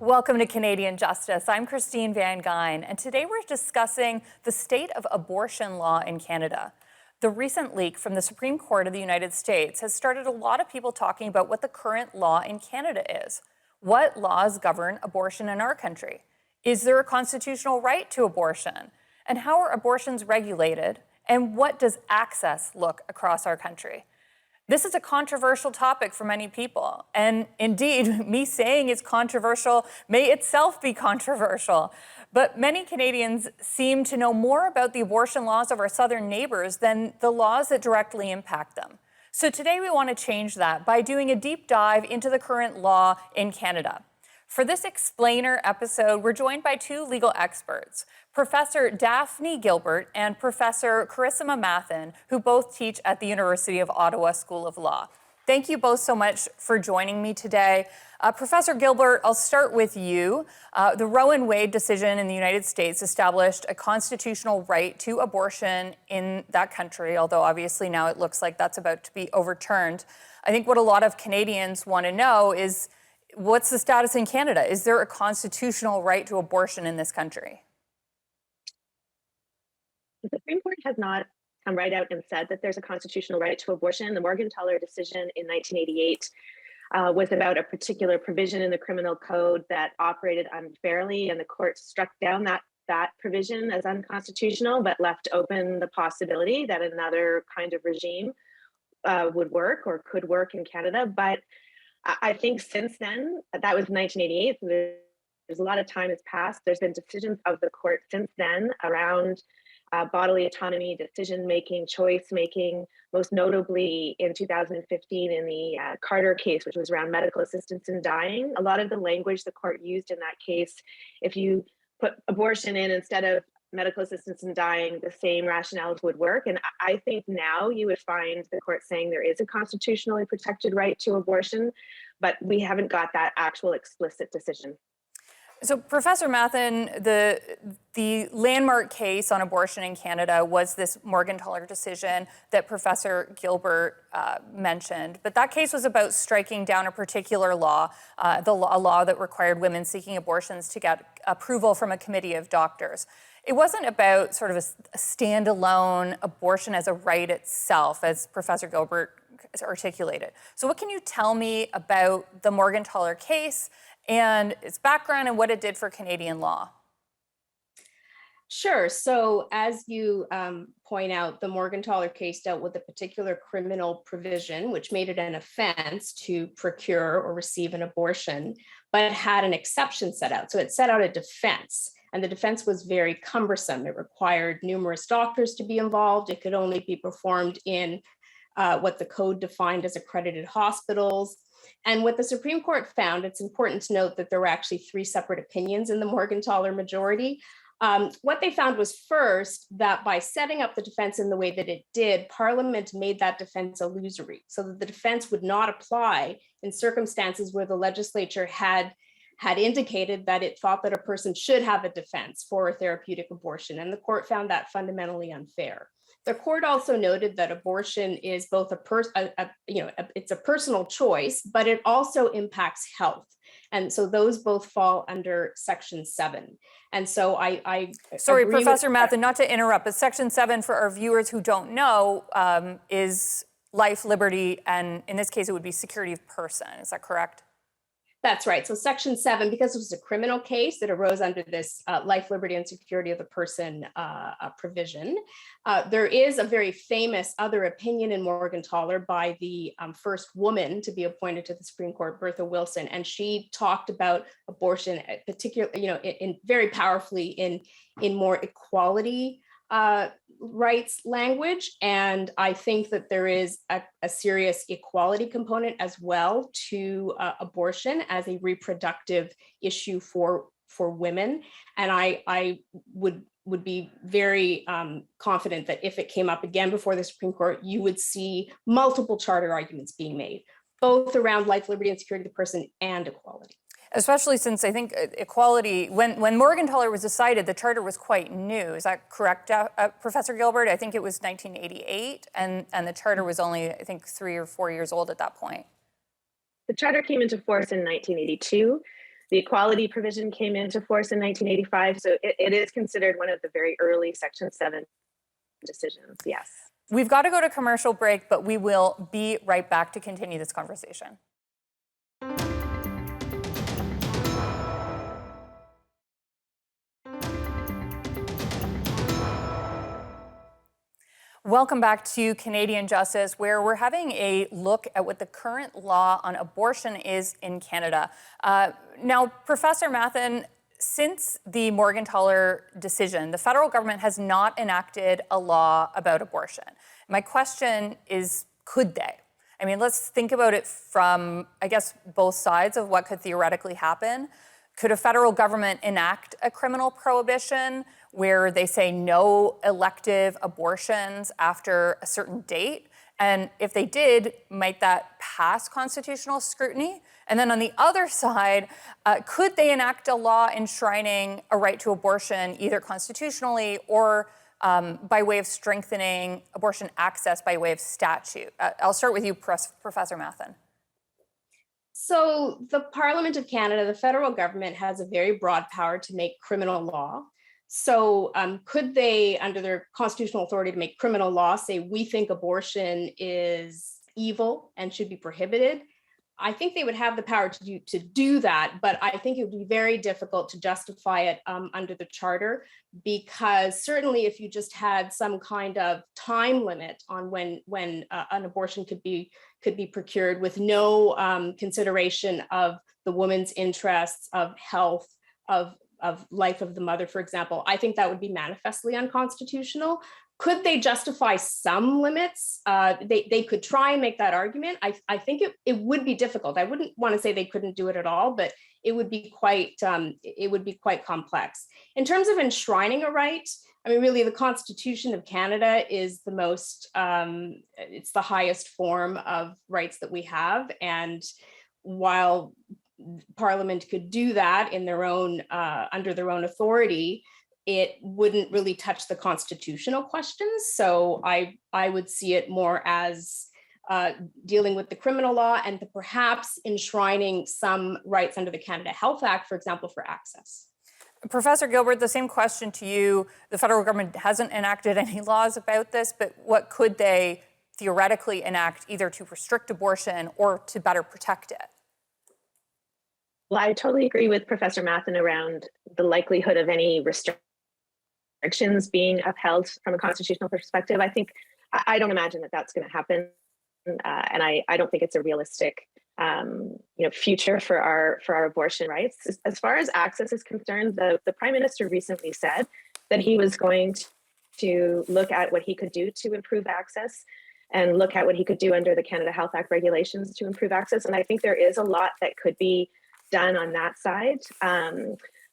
Welcome to Canadian Justice. I'm Christine Van Gyn, and today we're discussing the state of abortion law in Canada. The recent leak from the Supreme Court of the United States has started a lot of people talking about what the current law in Canada is. What laws govern abortion in our country? Is there a constitutional right to abortion? And how are abortions regulated? And what does access look across our country? This is a controversial topic for many people. And indeed, me saying it's controversial may itself be controversial. But many Canadians seem to know more about the abortion laws of our southern neighbors than the laws that directly impact them. So today we want to change that by doing a deep dive into the current law in Canada. For this explainer episode, we're joined by two legal experts, Professor Daphne Gilbert and Professor Carissima Mathen, who both teach at the University of Ottawa School of Law. Thank you both so much for joining me today. Professor Gilbert, I'll start with you. The Roe and Wade decision in the United States established a constitutional right to abortion in that country, although obviously now it looks like that's about to be overturned. I think what a lot of Canadians want to know is, what's the status in Canada? Is there a constitutional right to abortion in this country? The Supreme Court has not come right out and said that there's a constitutional right to abortion. The Morgentaler decision in 1988 was about a particular provision in the criminal code that operated unfairly, and the court struck down that provision as unconstitutional, but left open the possibility that another kind of regime would work or could work in Canada. But I think since then, that was 1988, so there's a lot of time has passed. There's been decisions of the court since then around bodily autonomy, decision-making, choice-making, most notably in 2015 in the Carter case, which was around medical assistance in dying. A lot of the language the court used in that case, if you put abortion in instead of medical assistance in dying, the same rationales would work. And I think now you would find the court saying there is a constitutionally protected right to abortion, but we haven't got that actual explicit decision. So, Professor Mathen, the landmark case on abortion in Canada was this Morgentaler decision that Professor Gilbert mentioned. But that case was about striking down a particular law, a law that required women seeking abortions to get approval from a committee of doctors. It wasn't about sort of a standalone abortion as a right itself, as Professor Gilbert articulated. So what can you tell me about the Morgentaler case and its background and what it did for Canadian law? Sure. So as you point out, the Morgentaler case dealt with a particular criminal provision, which made it an offense to procure or receive an abortion, but it had an exception set out. So it set out a defense. And the defense was very cumbersome. It required numerous doctors to be involved. It could only be performed in what the code defined as accredited hospitals. And what the Supreme Court found, it's important to note that there were actually three separate opinions in the Morgentaler majority. What they found was, first, that by setting up the defense in the way that it did, Parliament made that defense illusory, so that the defense would not apply in circumstances where the legislature had indicated that it thought that a person should have a defense for a therapeutic abortion, and the court found that fundamentally unfair. The court also noted that abortion is both it's a personal choice, but it also impacts health, and so those both fall under Section 7. And so I sorry, Professor Mathen, not to interrupt, but Section 7, for our viewers who don't know, is life, liberty, and in this case, it would be security of person. Is that correct? That's right. So Section 7, because it was a criminal case that arose under this life, liberty, and security of the person provision. There is a very famous other opinion in Morgentaler by the first woman to be appointed to the Supreme Court, Bertha Wilson, and she talked about abortion, particularly, in very powerfully in more equality rights language. And I think that there is a serious equality component as well to abortion as a reproductive issue for women. And I would be very confident that if it came up again before the Supreme Court, you would see multiple charter arguments being made, both around life, liberty, and security of the person and equality. Especially since I think equality, when Morgentaler was decided, the charter was quite new. Is that correct, Professor Gilbert? I think it was 1988, and the charter was only, I think, 3 or 4 years old at that point. The charter came into force in 1982. The equality provision came into force in 1985, so it is considered one of the very early Section 7 decisions, yes. We've got to go to commercial break, but we will be right back to continue this conversation. Welcome back to Canadian Justice, where we're having a look at what the current law on abortion is in Canada. Now, Professor Mathen, since the Morgentaler decision, the federal government has not enacted a law about abortion. My question is, could they? I mean, let's think about it from, I guess, both sides of what could theoretically happen. Could a federal government enact a criminal prohibition where they say no elective abortions after a certain date? And if they did, might that pass constitutional scrutiny? And then on the other side, could they enact a law enshrining a right to abortion either constitutionally or by way of strengthening abortion access by way of statute? I'll start with you, Professor Mathen. So the Parliament of Canada, the federal government, has a very broad power to make criminal law. So could they, under their constitutional authority to make criminal law, say, we think abortion is evil and should be prohibited? I think they would have the power to do that, but I think it would be very difficult to justify it under the charter, because certainly if you just had some kind of time limit on when an abortion could be procured with no consideration of the woman's interests, of health, of life of the mother, for example, I think that would be manifestly unconstitutional. Could they justify some limits? They could try and make that argument. I think it would be difficult. I wouldn't want to say they couldn't do it at all, but it would be quite complex. In terms of enshrining a right, I mean, really, the Constitution of Canada is the most, it's the highest form of rights that we have. And while Parliament could do that in their own, under their own authority, it wouldn't really touch the constitutional questions. So I would see it more as dealing with the criminal law and perhaps enshrining some rights under the Canada Health Act, for example, for access. Professor Gilbert, the same question to you. The federal government hasn't enacted any laws about this, but what could they theoretically enact either to restrict abortion or to better protect it? Well, I totally agree with Professor Mathen around the likelihood of any restrictions being upheld from a constitutional perspective. I don't imagine that that's going to happen, and I don't think it's a realistic future for our abortion rights. As far as access is concerned, the Prime Minister recently said that he was going to look at what he could do to improve access and look at what he could do under the Canada Health Act regulations to improve access. And I think there is a lot that could be done on that side.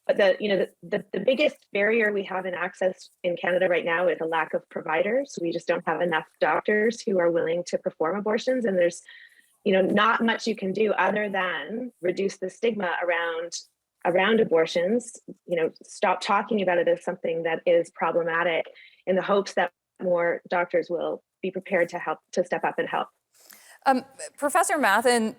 But the biggest barrier we have in access in Canada right now is a lack of providers. We just don't have enough doctors who are willing to perform abortions. And there's not much you can do other than reduce the stigma around abortions, stop talking about it as something that is problematic, in the hopes that more doctors will be prepared to step up and help. Professor Mathen,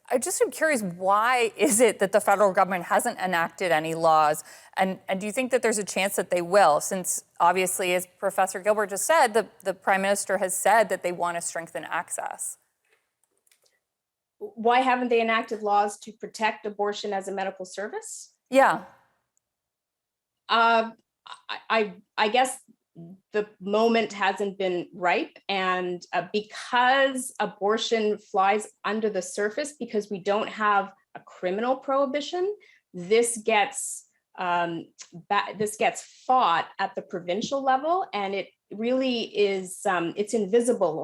I just am curious, why is it that the federal government hasn't enacted any laws? And do you think that there's a chance that they will? Since obviously, as Professor Gilbert just said, the Prime Minister has said that they want to strengthen access. Why haven't they enacted laws to protect abortion as a medical service? Yeah. I guess the moment hasn't been ripe, and because abortion flies under the surface, because we don't have a criminal prohibition, this gets fought at the provincial level, and it really is it's invisible.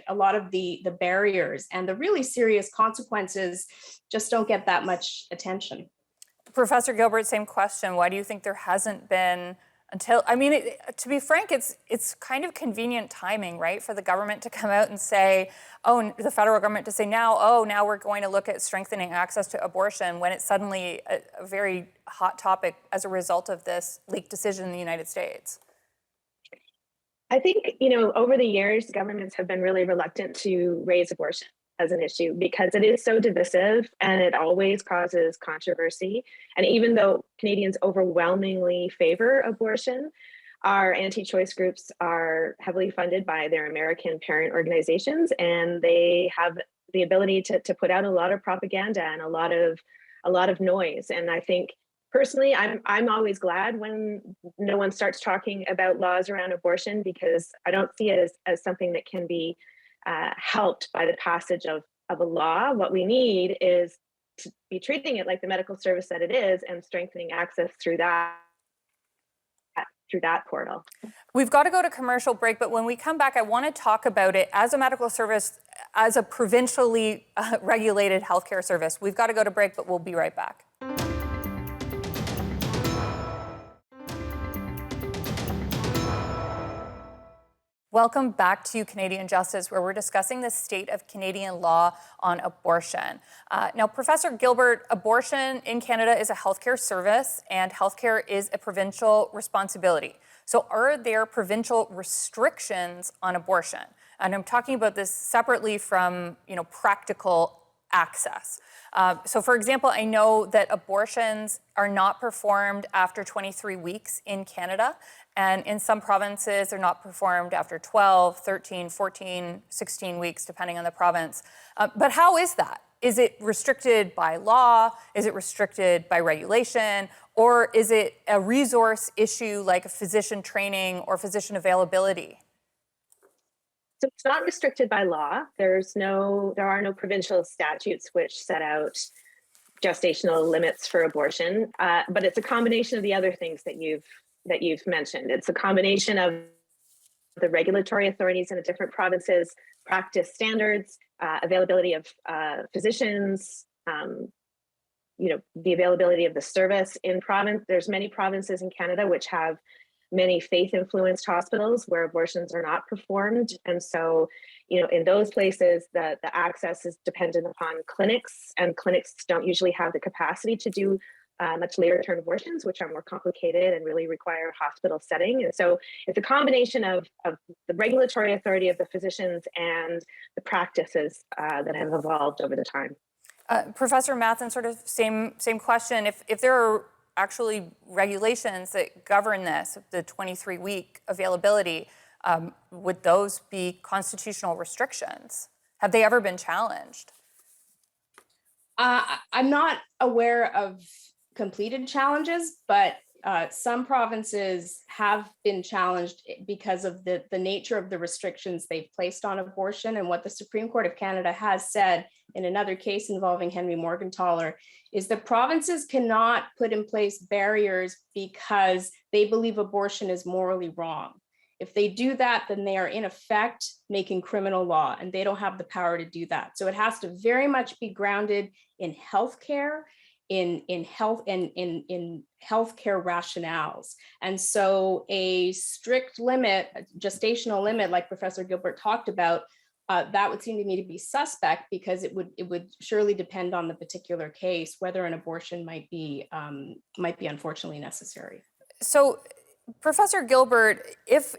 A lot of the barriers and the really serious consequences just don't get that much attention. Professor Gilbert, same question. Why do you think there hasn't been to be frank, it's kind of convenient timing, right, for the government to come out and say, the federal government to say now we're going to look at strengthening access to abortion, when it's suddenly a very hot topic as a result of this leaked decision in the United States. I think, over the years, governments have been really reluctant to raise abortion as an issue because it is so divisive and it always causes controversy. And even though Canadians overwhelmingly favor abortion, our anti-choice groups are heavily funded by their American parent organizations, and they have the ability to put out a lot of propaganda and a lot of noise. And I think personally, I'm always glad when no one starts talking about laws around abortion, because I don't see it as something that can be helped by the passage of a law. What we need is to be treating it like the medical service that it is and strengthening access through that portal. We've got to go to commercial break, but when we come back, I want to talk about it as a medical service, as a provincially regulated healthcare service. We've got to go to break, but we'll be right back. Welcome back to Canadian Justice, where we're discussing the state of Canadian law on abortion. Now, Professor Gilbert, abortion in Canada is a healthcare service, and healthcare is a provincial responsibility. So are there provincial restrictions on abortion? And I'm talking about this separately from, practical access. So for example, I know that abortions are not performed after 23 weeks in Canada, and in some provinces, they're not performed after 12, 13, 14, 16 weeks, depending on the province. But how is that? Is it restricted by law? Is it restricted by regulation? Or is it a resource issue like physician training or physician availability? So it's not restricted by law. There are no provincial statutes which set out gestational limits for abortion, but it's a combination of the other things that you've mentioned. It's a combination of the regulatory authorities in the different provinces, practice standards, availability of physicians, the availability of the service in province. There's many provinces in Canada which have many faith-influenced hospitals where abortions are not performed. And so, in those places, the access is dependent upon clinics, and clinics don't usually have the capacity to do much later-term abortions, which are more complicated and really require a hospital setting. And so it's a combination of the regulatory authority of the physicians and the practices that have evolved over the time. Professor Matheson, sort of same question. If there are actually regulations that govern this, the 23-week availability, would those be constitutional restrictions? Have they ever been challenged? I'm not aware of completed challenges, but some provinces have been challenged because of the nature of the restrictions they've placed on abortion. And what the Supreme Court of Canada has said in another case involving Henry Morgentaler is that provinces cannot put in place barriers because they believe abortion is morally wrong. If they do that, then they are in effect making criminal law, and they don't have the power to do that. So it has to very much be grounded in healthcare, in health and in healthcare rationales. And so a strict limit, a gestational limit, like Professor Gilbert talked about, that would seem to me to be suspect, because it would surely depend on the particular case whether an abortion might be unfortunately necessary. So, Professor Gilbert, if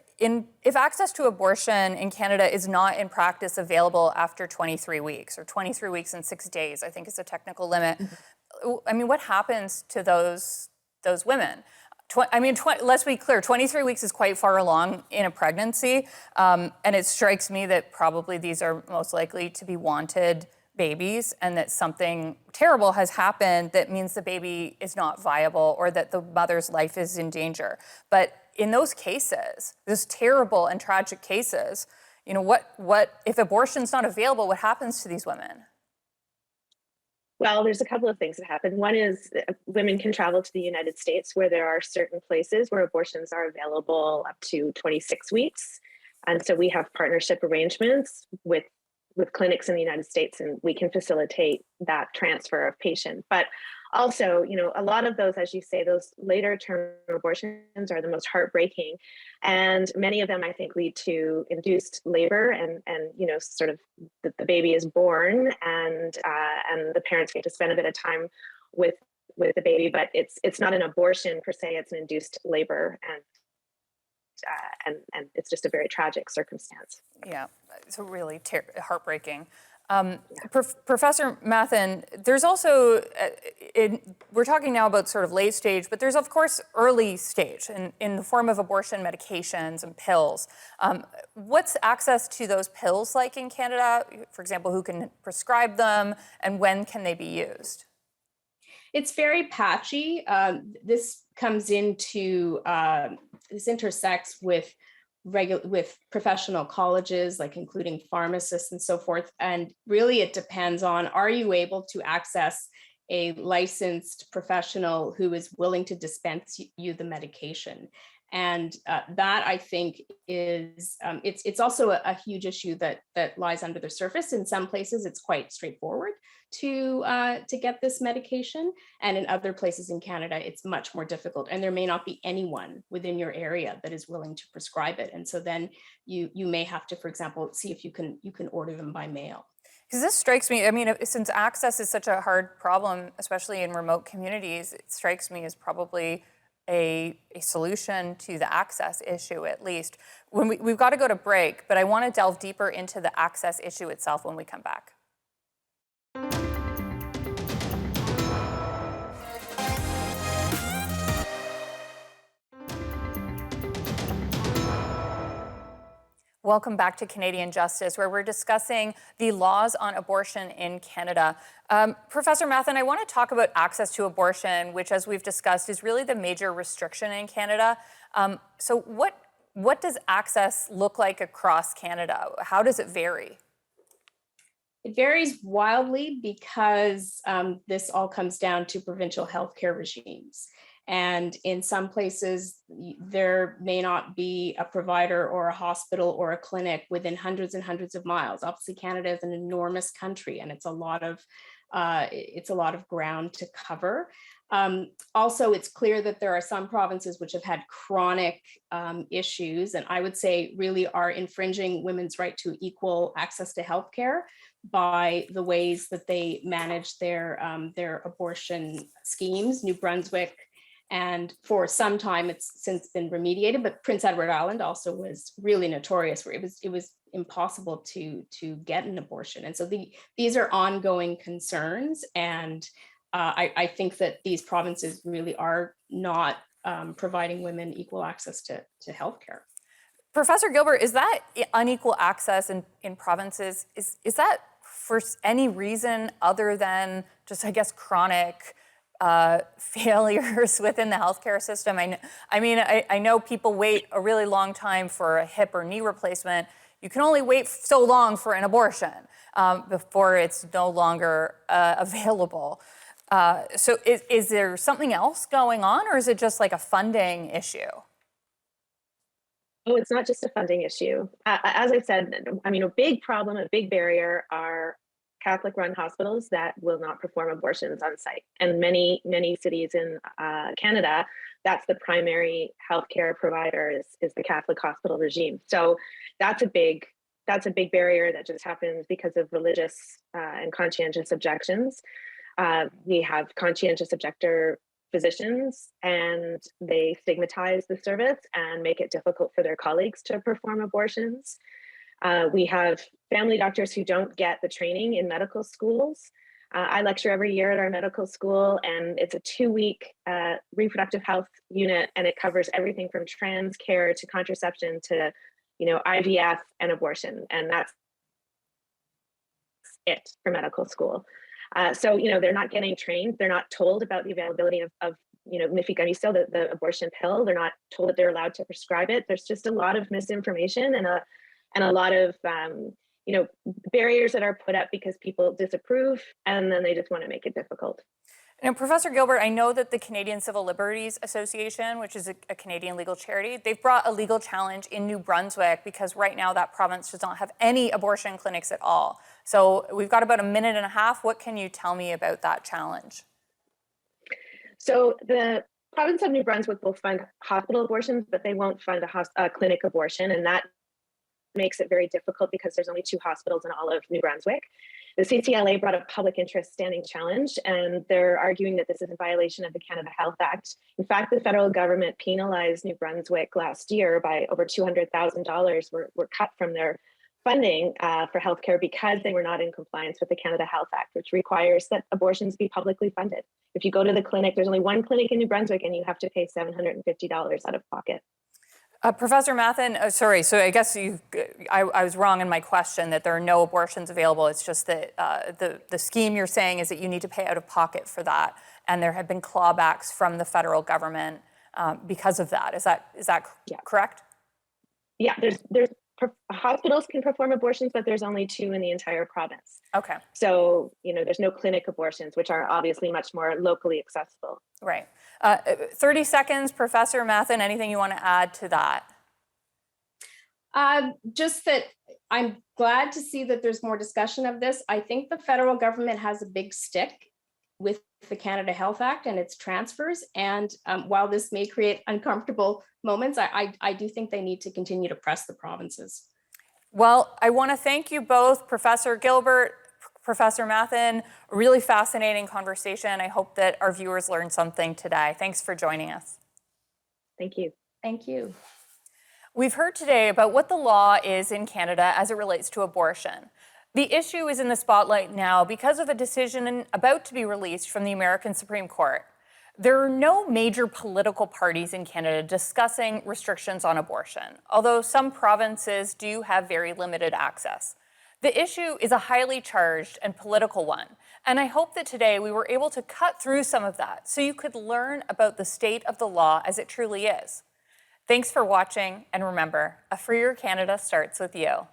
access to abortion in Canada is not in practice available after 23 weeks, or 23 weeks and 6 days, I think is a technical limit. I mean, what happens to those women? Let's be clear, 23 weeks is quite far along in a pregnancy, and it strikes me that probably these are most likely to be wanted babies, and that something terrible has happened that means the baby is not viable or that the mother's life is in danger. But in those cases, those terrible and tragic cases, what if abortion's not available, what happens to these women? Well, there's a couple of things that happen. One is women can travel to the United States, where there are certain places where abortions are available up to 26 weeks. And so we have partnership arrangements with clinics in the United States, and we can facilitate that transfer of patient. But also, a lot of those, as you say, those later term abortions are the most heartbreaking. And many of them, I think, lead to induced labor and sort of the baby is born, and the parents get to spend a bit of time with the baby, but it's not an abortion per se, it's an induced labor, and it's just a very tragic circumstance. Yeah, it's really heartbreaking. Professor Mathen, there's also, we're talking now about sort of late stage, but there's of course early stage in the form of abortion medications and pills. What's access to those pills like in Canada? For example, who can prescribe them and when can they be used? It's very patchy. This comes into, this intersects with professional colleges, like including pharmacists and so forth. And really it depends on, are you able to access a licensed professional who is willing to dispense you the medication? And that I think is, it's also a huge issue that lies under the surface. In some places, it's quite straightforward to get this medication, and in other places in Canada, it's much more difficult. And there may not be anyone within your area that is willing to prescribe it. And so then you may have to, for example, see if you can order them by mail. Because this strikes me, I mean, since access is such a hard problem, especially in remote communities, it strikes me as probably a solution to the access issue, at least. We've got to go to break, but I want to delve deeper into the access issue itself when we come back. Welcome back to Canadian Justice, where we're discussing the laws on abortion in Canada. Professor Mathen, I want to talk about access to abortion, which, as we've discussed, is really the major restriction in Canada. So what does access look like across Canada? How does it vary? It varies wildly because this all comes down to provincial healthcare regimes. And in some places, there may not be a provider or a hospital or a clinic within hundreds and hundreds of miles. Obviously, Canada is an enormous country, and it's a lot of ground to cover. Also, it's clear that there are some provinces which have had chronic issues, and I would say really are infringing women's right to equal access to healthcare by the ways that they manage their abortion schemes. New Brunswick, and for some time it's since been remediated, but Prince Edward Island also was really notorious, where it was impossible to get an abortion. And so these are ongoing concerns, and I think that these provinces really are not providing women equal access to healthcare. Professor Gilbert, is that unequal access in provinces, is that for any reason other than just, I guess, chronic failures within the healthcare system? I know people wait a really long time for a hip or knee replacement. You can only wait so long for an abortion before it's no longer available. So is there something else going on, or is it just like a funding issue? Oh, it's not just a funding issue. As I said, I mean, a big problem, a big barrier are Catholic-run hospitals that will not perform abortions on site. And many cities in Canada, that's the primary healthcare provider is the Catholic hospital regime. So that's a big barrier that just happens because of religious and conscientious objections. We have conscientious objector physicians, and they stigmatize the service and make it difficult for their colleagues to perform abortions. We have family doctors who don't get the training in medical schools. I lecture every year at our medical school, and it's a 2-week reproductive health unit, and it covers everything from trans care to contraception to, IVF and abortion, and that's it for medical school. So, they're not getting trained. They're not told about the availability of mifenycel, the abortion pill. They're not told that they're allowed to prescribe it. There's just a lot of misinformation and a lot of barriers that are put up because people disapprove, and then they just want to make it difficult. Now, Professor Gilbert, I know that the Canadian Civil Liberties Association, which is a Canadian legal charity, they've brought a legal challenge in New Brunswick because right now that province does not have any abortion clinics at all. So we've got about a minute and a half. What can you tell me about that challenge? So the province of New Brunswick will fund hospital abortions, but they won't fund a clinic abortion, and that makes it very difficult because there's only 2 hospitals in all of New Brunswick. The CCLA brought a public interest standing challenge, and they're arguing that this is a violation of the Canada Health Act. In fact, the federal government penalized New Brunswick last year by over $200,000 were cut from their funding for healthcare because they were not in compliance with the Canada Health Act, which requires that abortions be publicly funded. If you go to the clinic, there's only one clinic in New Brunswick and you have to pay $750 out of pocket. Professor Mathen, sorry, so I guess I was wrong in my question that there are no abortions available. It's just that the scheme you're saying is that you need to pay out of pocket for that, and there have been clawbacks from the federal government because of that. Is that correct? Yeah, there's hospitals can perform abortions, but there's only 2 in the entire province. Okay. So, there's no clinic abortions, which are obviously much more locally accessible. Right. 30 seconds, Professor Mathen, anything you want to add to that? Just that I'm glad to see that there's more discussion of this. I think the federal government has a big stick with the Canada Health Act and its transfers. And while this may create uncomfortable moments, I do think they need to continue to press the provinces. Well, I want to thank you both, Professor Gilbert, Professor Mathen. A really fascinating conversation. I hope that our viewers learned something today. Thanks for joining us. Thank you. Thank you. We've heard today about what the law is in Canada as it relates to abortion. The issue is in the spotlight now because of a decision about to be released from the American Supreme Court. There are no major political parties in Canada discussing restrictions on abortion, although some provinces do have very limited access. The issue is a highly charged and political one, and I hope that today we were able to cut through some of that so you could learn about the state of the law as it truly is. Thanks for watching, and remember, a freer Canada starts with you.